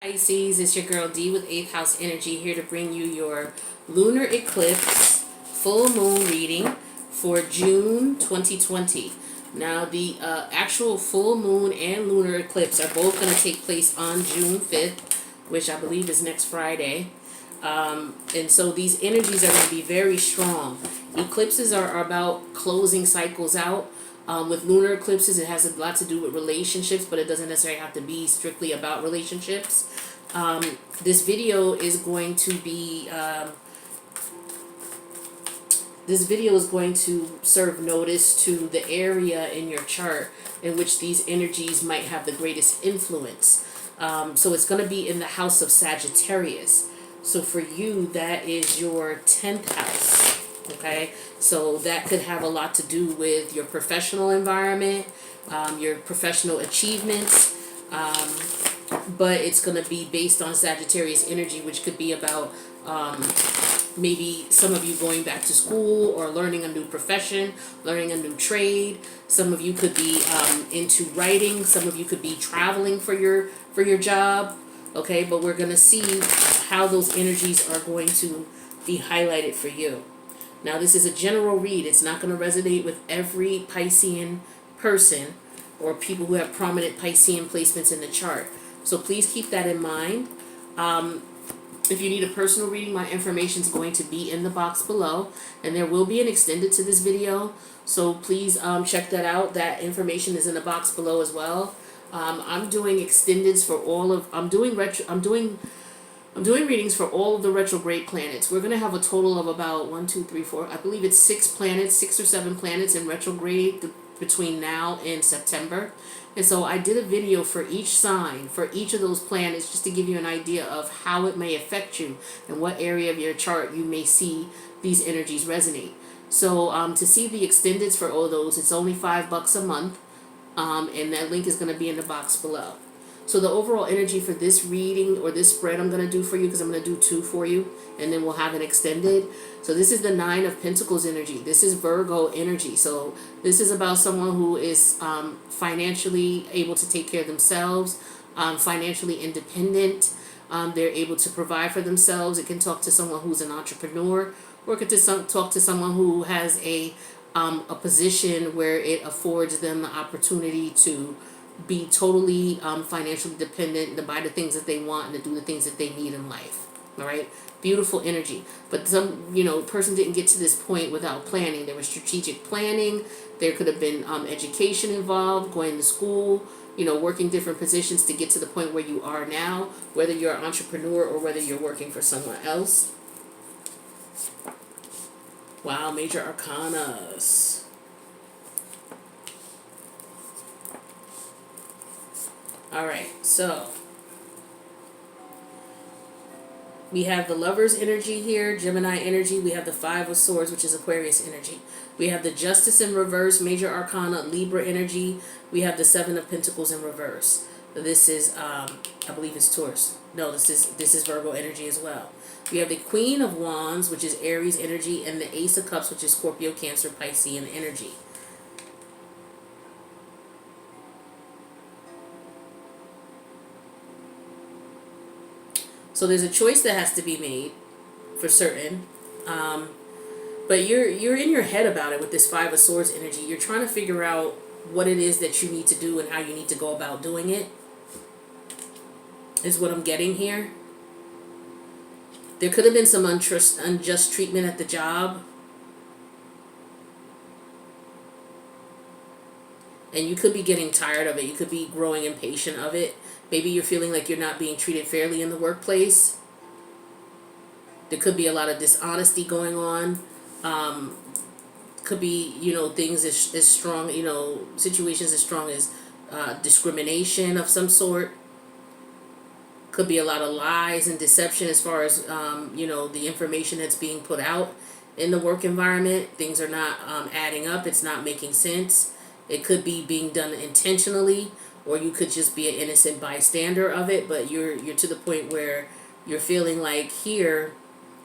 Pisces, it's your girl D with 8th House Energy here to bring you your lunar eclipse full moon reading for June 2020. Now, the actual full moon and lunar eclipse are both going to take place on June 5th, which I believe is next Friday. And so these energies are going to be very strong. Eclipses are about closing cycles out. With lunar eclipses, it has a lot to do with relationships, but it doesn't necessarily have to be strictly about relationships. This video is going to be serve notice to the area in your chart in which these energies might have the greatest influence. So it's going to be in the house of Sagittarius. So for you, that is your 10th house. Okay, so that could have a lot to do with your professional environment, your professional achievements, but it's going to be based on Sagittarius energy, which could be about maybe some of you going back to school or learning a new profession, learning a new trade. Some of you could be into writing. Some of you could be traveling for your job. Okay, but we're going to see how those energies are going to be highlighted for you. Now, this is a general read. It's not going to resonate with every Piscean person or people who have prominent Piscean placements in the chart. So please keep that in mind. If you need a personal reading, my information is going to be in the box below. And there will be an extended to this video. So please check that out. That information is in the box below as well. I'm doing extendeds for all of... I'm doing readings for all of the retrograde planets. We're going to have a total of about 1, 2, 3, 4. I believe it's 6 or 7 planets in retrograde between now and September. And so I did a video for each sign, for each of those planets, just to give you an idea of how it may affect you and what area of your chart you may see these energies resonate. So to see the extendeds for all those, it's only $5 a month. And that link is going to be in the box below. So the overall energy for this reading or this spread I'm going to do for you, because I'm going to do 2 for you, and then we'll have an extended. So this is the 9 of Pentacles energy. This is Virgo energy. So this is about someone who is financially able to take care of themselves, financially independent. They're able to provide for themselves. It can talk to someone who's an entrepreneur, or it can talk to someone who has a position where it affords them the opportunity to be totally financially dependent, to buy the things that they want and to do the things that they need in life. All right, beautiful energy. But some, person didn't get to this point without planning. There was strategic planning. There could have been education involved, going to school, working different positions to get to the point where you are now, whether you're an entrepreneur or whether you're working for someone else. Wow, major arcanas. All right, so we have the Lover's energy here, Gemini energy. We have the 5 of Swords, which is Aquarius energy. We have the Justice in reverse, major arcana, Libra energy. We have the 7 of Pentacles in reverse. This is, I believe it's Taurus. No, this is Virgo energy as well. We have the Queen of Wands, which is Aries energy, and the Ace of Cups, which is Scorpio, Cancer, Piscean energy. So there's a choice that has to be made for certain. But you're in your head about it with this 5 of Swords energy. You're trying to figure out what it is that you need to do and how you need to go about doing it, is what I'm getting here. There could have been some unjust treatment at the job. And you could be getting tired of it. You could be growing impatient of it. Maybe you're feeling like you're not being treated fairly in the workplace. There could be a lot of dishonesty going on. Could be, things as strong, situations as strong as discrimination of some sort. Could be a lot of lies and deception as far as, the information that's being put out in the work environment. Things are not adding up. It's not making sense. It could be being done intentionally, or you could just be an innocent bystander of it, but you're to the point where you're feeling like here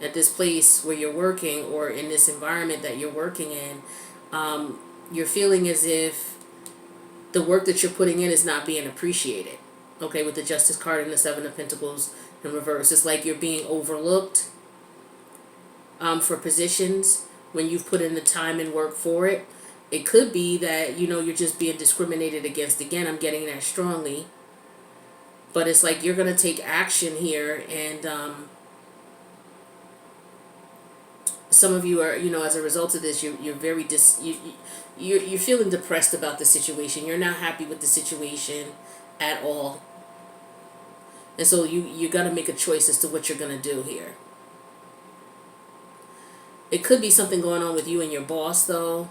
at this place where you're working, or in this environment that you're working in, you're feeling as if the work that you're putting in is not being appreciated. Okay, with the Justice card and the Seven of Pentacles in reverse. It's like you're being overlooked for positions when you've put in the time and work for it. It could be that, you're just being discriminated against. Again, I'm getting that strongly. But it's like you're going to take action here, and some of you are, as a result of this, you're very you're feeling depressed about the situation. You're not happy with the situation at all. And so you got to make a choice as to what you're going to do here. It could be something going on with you and your boss, though.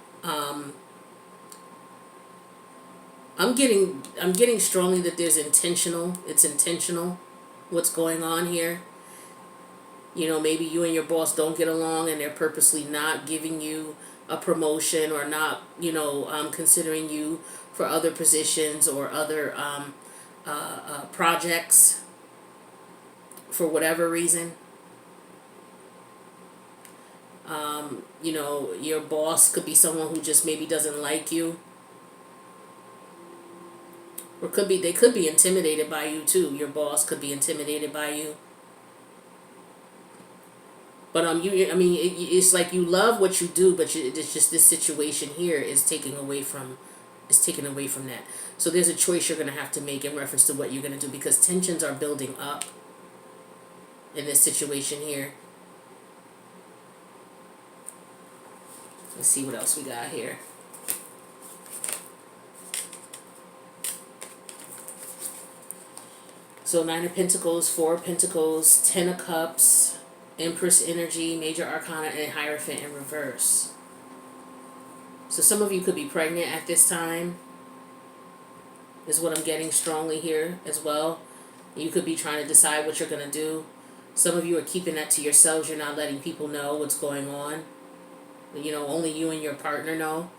I'm getting strongly that it's intentional what's going on here. Maybe you and your boss don't get along and they're purposely not giving you a promotion, or not, considering you for other positions or other projects for whatever reason. Your boss could be someone who just maybe doesn't like you. Or they could be intimidated by you too. Your boss could be intimidated by you. But it's like you love what you do, but it's just this situation here is taken away from that. So there's a choice you're going to have to make in reference to what you're going to do, because tensions are building up in this situation here. Let's see what else we got here. So 9 of Pentacles, 4 of Pentacles, 10 of Cups, Empress energy, Major Arcana, and Hierophant in reverse. So some of you could be pregnant at this time, is what I'm getting strongly here as well. You could be trying to decide what you're going to do. Some of you are keeping that to yourselves. You're not letting people know what's going on. Only you and your partner know.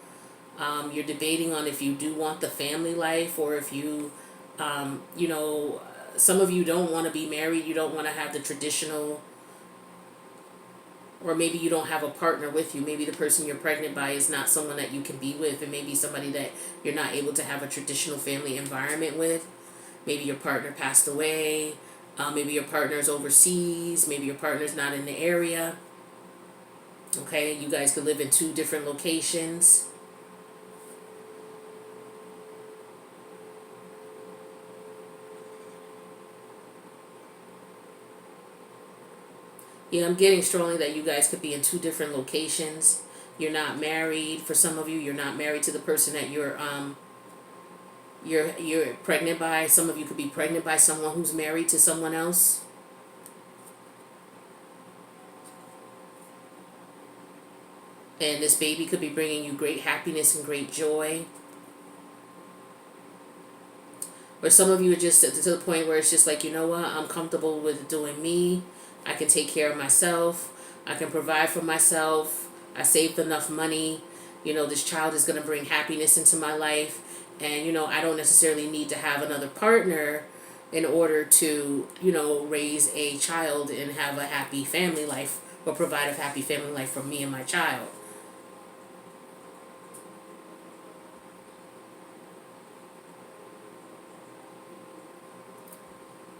You're debating on if you do want the family life, or if you, some of you don't want to be married. You don't want to have the traditional, or maybe you don't have a partner with you. Maybe the person you're pregnant by is not someone that you can be with, and maybe somebody that you're not able to have a traditional family environment with. Maybe your partner passed away. Maybe your partner's overseas. Maybe your partner's not in the area. Okay, you guys could live in 2 different locations. Yeah, I'm getting strongly that you guys could be in 2 different locations. You're not married. For some of you, you're not married to the person that you're pregnant by. Some of you could be pregnant by someone who's married to someone else. And this baby could be bringing you great happiness and great joy. Or some of you are just to the point where it's just like, you know what, I'm comfortable with doing me. I can take care of myself. I can provide for myself. I saved enough money. This child is going to bring happiness into my life. And, I don't necessarily need to have another partner in order to, raise a child and have a happy family life, or provide a happy family life for me and my child.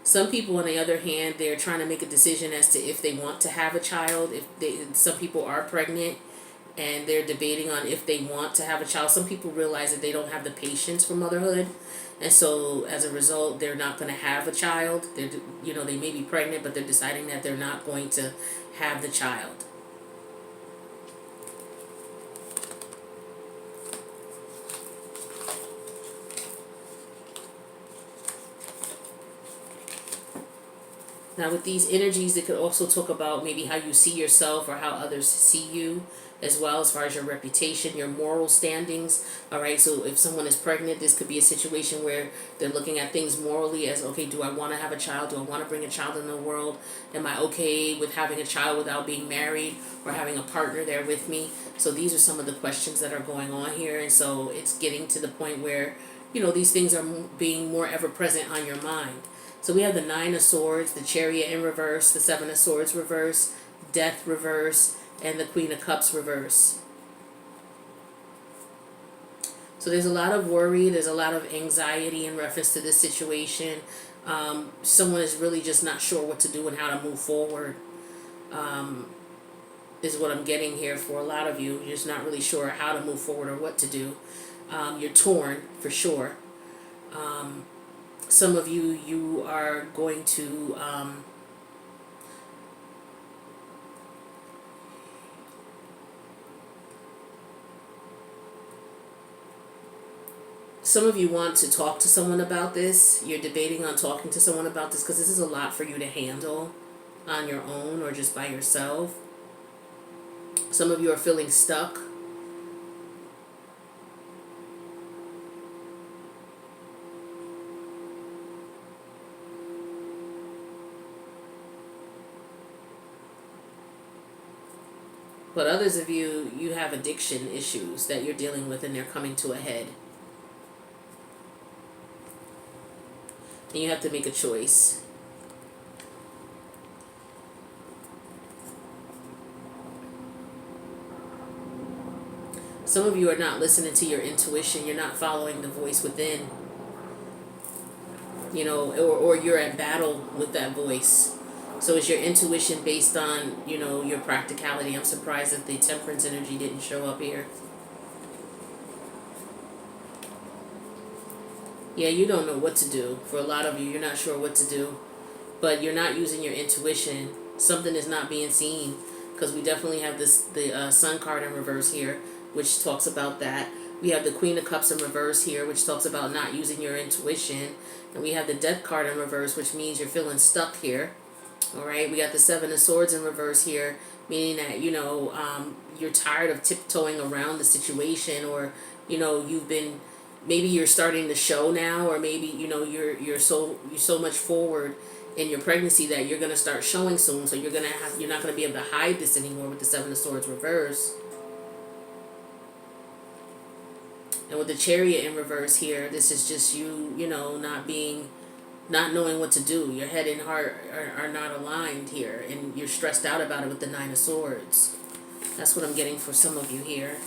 Some people, on the other hand, they're trying to make a decision as to if they want to have a child. Some people are pregnant and they're debating on if they want to have a child. Some people realize that they don't have the patience for motherhood, and so as a result, they're not going to have a child. They may be pregnant, but they're deciding that they're not going to have the child. Now, with these energies, it could also talk about maybe how you see yourself, or how others see you as well, as far as your reputation, your moral standings. All right, so if someone is pregnant, this could be a situation where they're looking at things morally as, okay, do I want to have a child? Do I want to bring a child into the world? Am I okay with having a child without being married, or having a partner there with me? So these are some of the questions that are going on here. And so it's getting to the point where, these things are being more ever present on your mind. So we have the 9 of Swords, the Chariot in reverse, the 7 of Swords reverse, Death reverse, and the Queen of Cups reverse. So there's a lot of worry, there's a lot of anxiety in reference to this situation. Someone is really just not sure what to do and how to move forward, is what I'm getting here for a lot of you. You're just not really sure how to move forward or what to do. You're torn, for sure. Some of you are going to... some of you want to talk to someone about this. You're debating on talking to someone about this because this is a lot for you to handle on your own or just by yourself. Some of you are feeling stuck. But others of you, you have addiction issues that you're dealing with and they're coming to a head. And you have to make a choice. Some of you are not listening to your intuition. You're not following the voice within. You know, or you're at battle with that voice. So is your intuition based on, you know, your practicality? I'm surprised that the temperance energy didn't show up here. Yeah, you don't know what to do. For a lot of you, you're not sure what to do. But you're not using your intuition. Something is not being seen. Because we definitely have the Sun card in reverse here, which talks about that. We have the Queen of Cups in reverse here, which talks about not using your intuition. And we have the Death card in reverse, which means you're feeling stuck here. Alright, we got the Seven of Swords in reverse here, meaning that, you know, you're tired of tiptoeing around the situation, or, you know, maybe you're starting to show now, or maybe, you know, you're so much forward in your pregnancy that you're going to start showing soon, so you're not going to be able to hide this anymore with the Seven of Swords reverse. And with the Chariot in reverse here, this is just you, you know, not knowing what to do. Your head and heart are not aligned here, and you're stressed out about it with the Nine of Swords. That's what I'm getting for some of you here.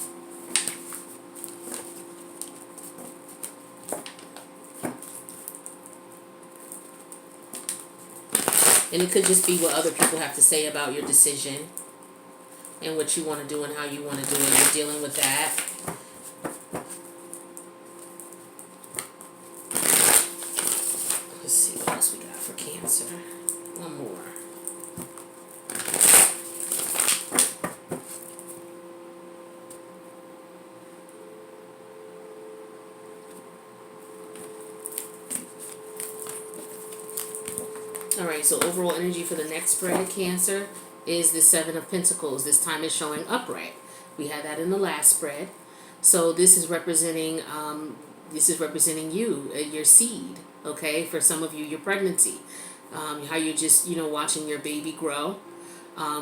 And it could just be what other people have to say about your decision and what you want to do and how you want to do it. You're dealing with that. Let's see what else we got for Cancer. One more. Alright, so overall energy for the next spread, Cancer, is the Seven of Pentacles. This time it's showing upright. We had that in the last spread. So this is representing you, your seed, okay? For some of you, your pregnancy. How you're just, you know, watching your baby grow.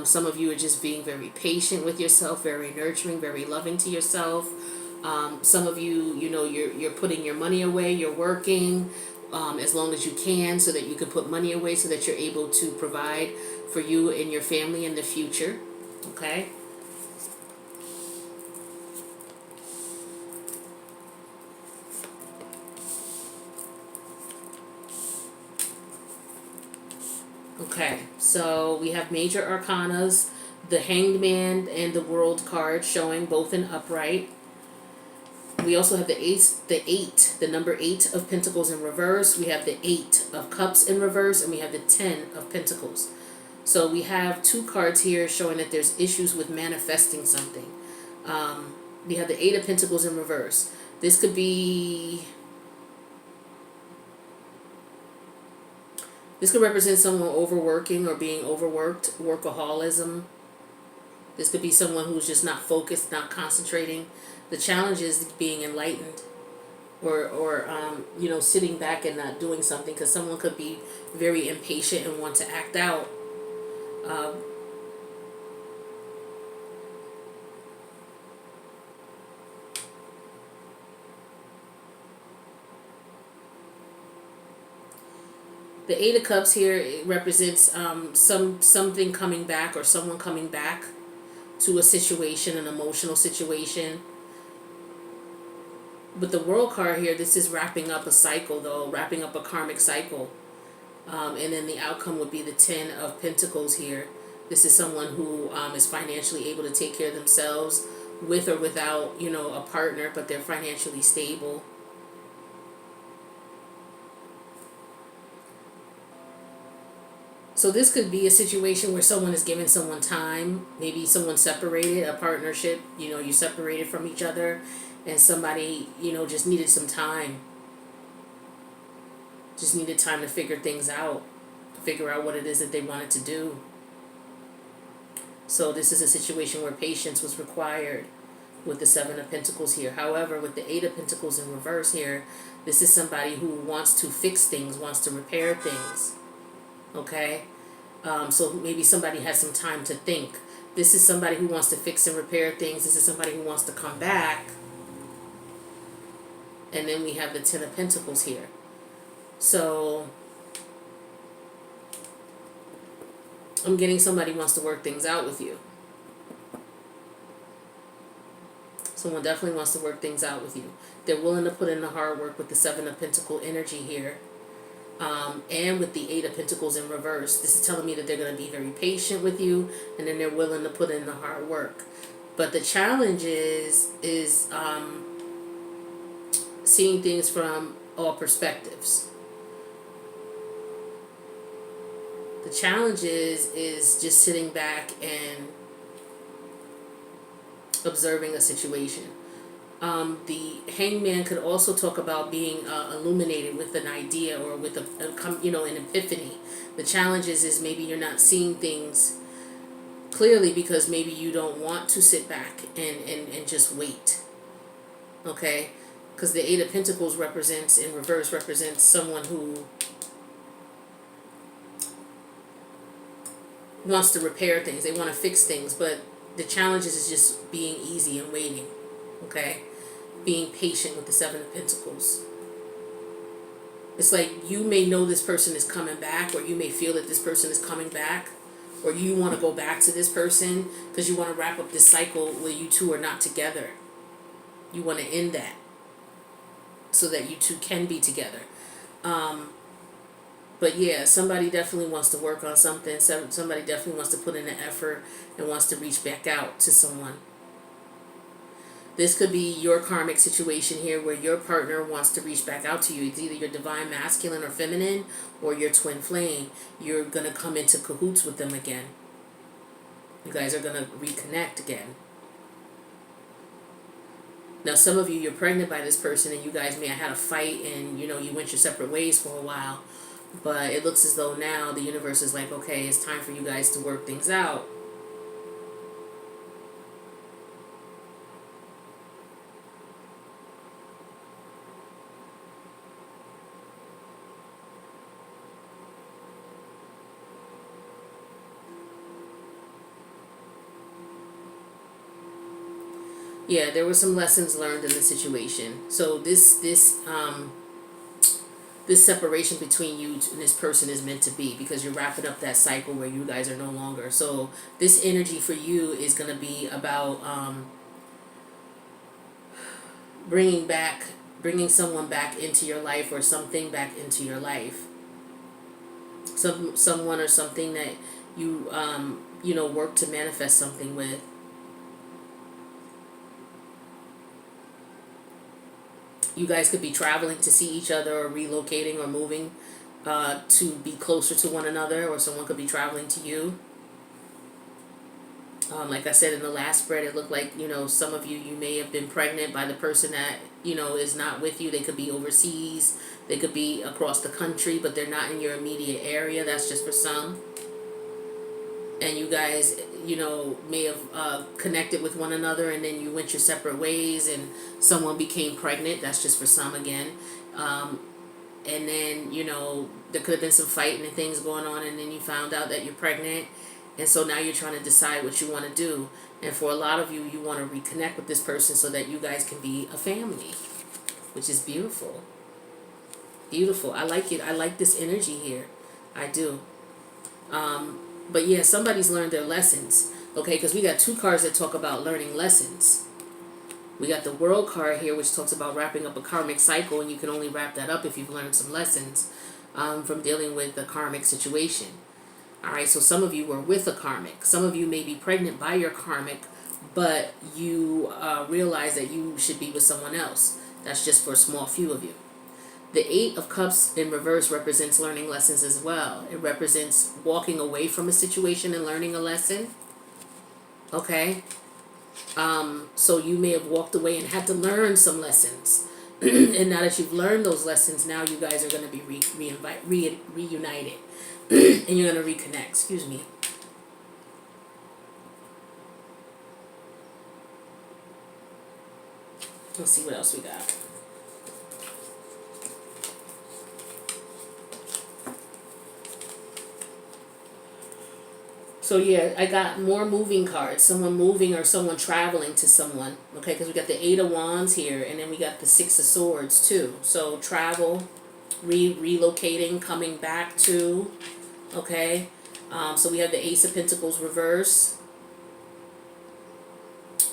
Some of you are just being very patient with yourself, very nurturing, very loving to yourself. Some of you, you know, you're putting your money away, you're working as long as you can so that you can put money away so that you're able to provide for you and your family in the future, okay? Okay, so we have major arcanas, the Hanged Man and the World card showing both in upright. We also have the number 8 of Pentacles in reverse. We have the 8 of Cups in reverse, and we have the 10 of Pentacles. So we have two cards here showing that there's issues with manifesting something. We have the 8 of Pentacles in reverse. This could represent someone overworking or being overworked, workaholism. This could be someone who's just not focused, not concentrating. The challenge is being enlightened, or you know, sitting back and not doing something, because someone could be very impatient and want to act out. The 8 of Cups here, it represents something coming back, or someone coming back to a situation, an emotional situation. With the World card here, this is wrapping up a cycle, though, wrapping up a karmic cycle. And then the outcome would be the Ten of Pentacles here. This is someone who is financially able to take care of themselves with or without, you know, a partner, but they're financially stable. So this could be a situation where someone is giving someone time. Maybe someone separated, a partnership, you know, you separated from each other, and somebody, you know, just needed some time. Just needed time to figure things out, to figure out what it is that they wanted to do. So this is a situation where patience was required with the Seven of Pentacles here. However, with the Eight of Pentacles in reverse here, this is somebody who wants to fix things, wants to repair things. Okay? So maybe somebody has some time to think. This is somebody who wants to fix and repair things. This is somebody who wants to come back. And then we have the Ten of Pentacles here. So I'm getting somebody wants to work things out with you. Someone definitely wants to work things out with you. They're willing to put in the hard work with the Seven of Pentacles energy here. And with the Eight of Pentacles in reverse. This is telling me that they're going to be very patient with you, and then they're willing to put in the hard work. But the challenge is seeing things from all perspectives. The challenge is just sitting back and observing a situation. The hangman could also talk about being illuminated with an idea or with an epiphany. The challenge is maybe you're not seeing things clearly because maybe you don't want to sit back and just wait. Okay? Because the Eight of Pentacles in reverse represents someone who wants to repair things. They want to fix things, but the challenge is just being easy and waiting. Okay? Being patient with the Seven of Pentacles. It's like you may know this person is coming back, or you may feel that this person is coming back, or you want to go back to this person because you want to wrap up this cycle where you two are not together. You want to end that so that you two can be together. But yeah, somebody definitely wants to work on something. Somebody definitely wants to put in the effort and wants to reach back out to someone. This could be your karmic situation here where your partner wants to reach back out to you. It's either your divine masculine or feminine or your twin flame. You're going to come into cahoots with them again. You guys are going to reconnect again. Now, some of you, you're pregnant by this person and you guys may have had a fight and, you know, you went your separate ways for a while. But it looks as though now the universe is like, okay, it's time for you guys to work things out. Yeah, there were some lessons learned in the situation. So this separation between you and this person is meant to be, because you're wrapping up that cycle where you guys are no longer. So this energy for you is going to be about bringing someone back into your life, or something back into your life. Someone or something that you work to manifest something with. You guys could be traveling to see each other, or relocating, or moving to be closer to one another, or someone could be traveling to you. Like I said in the last spread, it looked like, some of you may have been pregnant by the person that, is not with you. They could be overseas. They could be across the country, but they're not in your immediate area. That's just for some. And you guys, may have connected with one another, and then you went your separate ways, and someone became pregnant. That's just for some again. And then, there could have been some fighting and things going on, and then you found out that you're pregnant. And so now you're trying to decide what you want to do. And for a lot of you, you want to reconnect with this person so that you guys can be a family, which is beautiful. Beautiful. I like it. I like this energy here. I do. But yeah, somebody's learned their lessons. Okay, because we got two cards that talk about learning lessons. We got the World card here, which talks about wrapping up a karmic cycle, and you can only wrap that up if you've learned some lessons from dealing with the karmic situation. All right, so some of you were with a karmic. Some of you may be pregnant by your karmic, but you realize that you should be with someone else. That's just for a small few of you. The Eight of Cups in reverse represents learning lessons as well. It represents walking away from a situation and learning a lesson. Okay? So you may have walked away and had to learn some lessons. And now that you've learned those lessons, now you guys are going to be reunited. And you're going to reconnect. Excuse me. Let's see what else we got. So yeah, I got more moving cards. Someone moving or someone traveling to someone. Okay, because we got the Eight of Wands here, and then we got the Six of Swords too. So travel, relocating, coming back to. Okay, so we have the Ace of Pentacles reverse,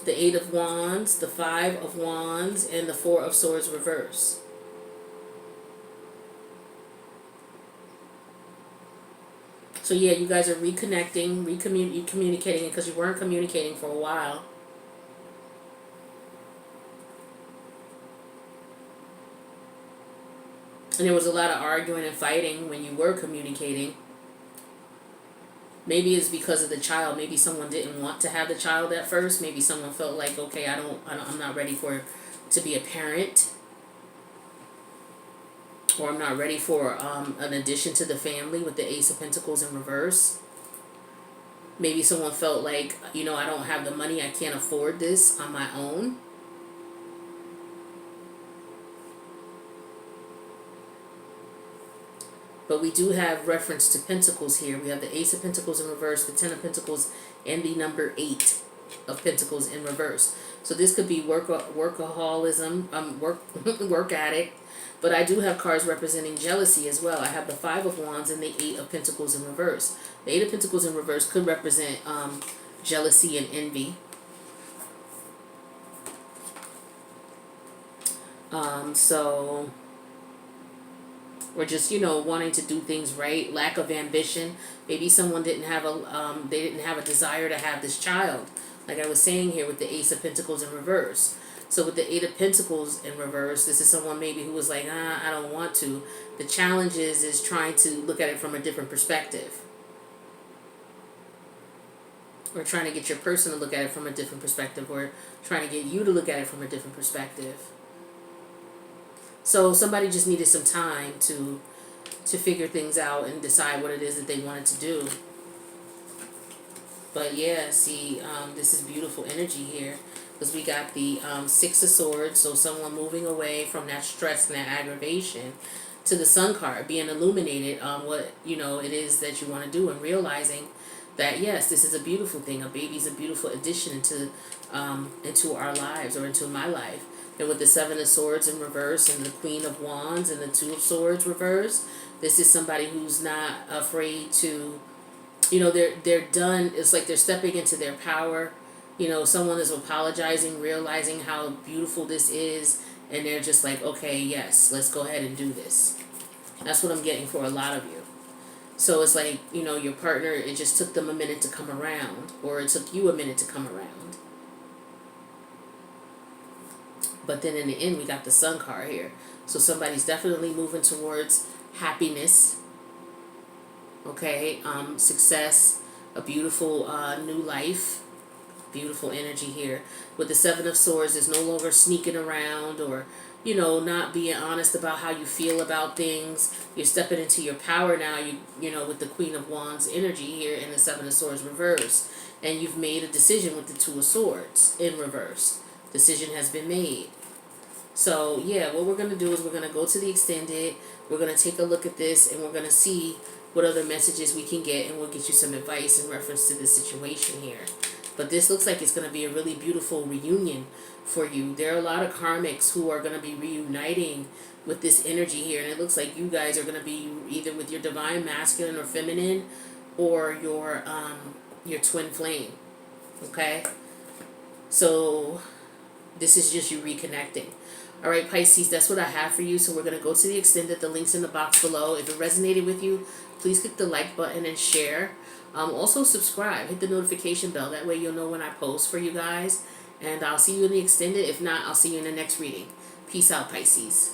the Eight of Wands, the Five of Wands, and the Four of Swords reverse. So yeah, you guys are reconnecting, communicating because you weren't communicating for a while. And there was a lot of arguing and fighting when you were communicating. Maybe it's because of the child. Maybe someone didn't want to have the child at first. Maybe someone felt like, okay, I'm not ready to be a parent. Or I'm not ready for an addition to the family with the Ace of Pentacles in reverse. Maybe someone felt like, I don't have the money. I can't afford this on my own. But we do have reference to Pentacles here. We have the Ace of Pentacles in reverse, the Ten of Pentacles, and the number 8 of Pentacles in reverse. So this could be workaholism, work addict. But I do have cards representing jealousy as well. I have the Five of Wands and the Eight of Pentacles in reverse. The Eight of Pentacles in reverse could represent jealousy and envy. Or just, wanting to do things right, lack of ambition. Maybe someone didn't have a desire to have this child. Like I was saying here with the Ace of Pentacles in reverse. So with the Eight of Pentacles in reverse, this is someone maybe who was like, I don't want to. The challenge is trying to look at it from a different perspective. Or trying to get your person to look at it from a different perspective. Or trying to get you to look at it from a different perspective. So somebody just needed some time to figure things out and decide what it is that they wanted to do. But yeah, see, this is beautiful energy here. Because we got the Six of Swords, so someone moving away from that stress and that aggravation, to the Sun card, being illuminated on what, it is that you want to do, and realizing that, yes, this is a beautiful thing. A baby's a beautiful addition into our lives, or into my life. And with the Seven of Swords in reverse, and the Queen of Wands, and the Two of Swords reverse, this is somebody who's not afraid to, they're done. It's like they're stepping into their power. Someone is apologizing, realizing how beautiful this is, and they're just like, okay, yes, let's go ahead and do this. That's what I'm getting for a lot of you. So it's like, your partner, it just took them a minute to come around, or it took you a minute to come around. But then in the end, we got the Sun card here. So somebody's definitely moving towards happiness, okay, success, a beautiful new life. Beautiful energy here. With the Seven of Swords, there's no longer sneaking around or, not being honest about how you feel about things. You're stepping into your power now, with the Queen of Wands energy here and the Seven of Swords reverse. And you've made a decision with the Two of Swords in reverse. Decision has been made. So, yeah, what we're going to do is we're going to go to the extended. We're going to take a look at this, and we're going to see what other messages we can get, and we'll get you some advice in reference to this situation here. But this looks like it's going to be a really beautiful reunion for you. There are a lot of karmics who are going to be reuniting with this energy here. And it looks like you guys are going to be either with your divine masculine or feminine, or your twin flame. Okay? So This is just you reconnecting. All right, Pisces, that's what I have for you. So we're going to go to the extended. The link's in the box below. If it resonated with you, please click the like button and share. Also subscribe. Hit the notification bell. That way you'll know when I post for you guys. And I'll see you in the extended. If not, I'll see you in the next reading. Peace out, Pisces.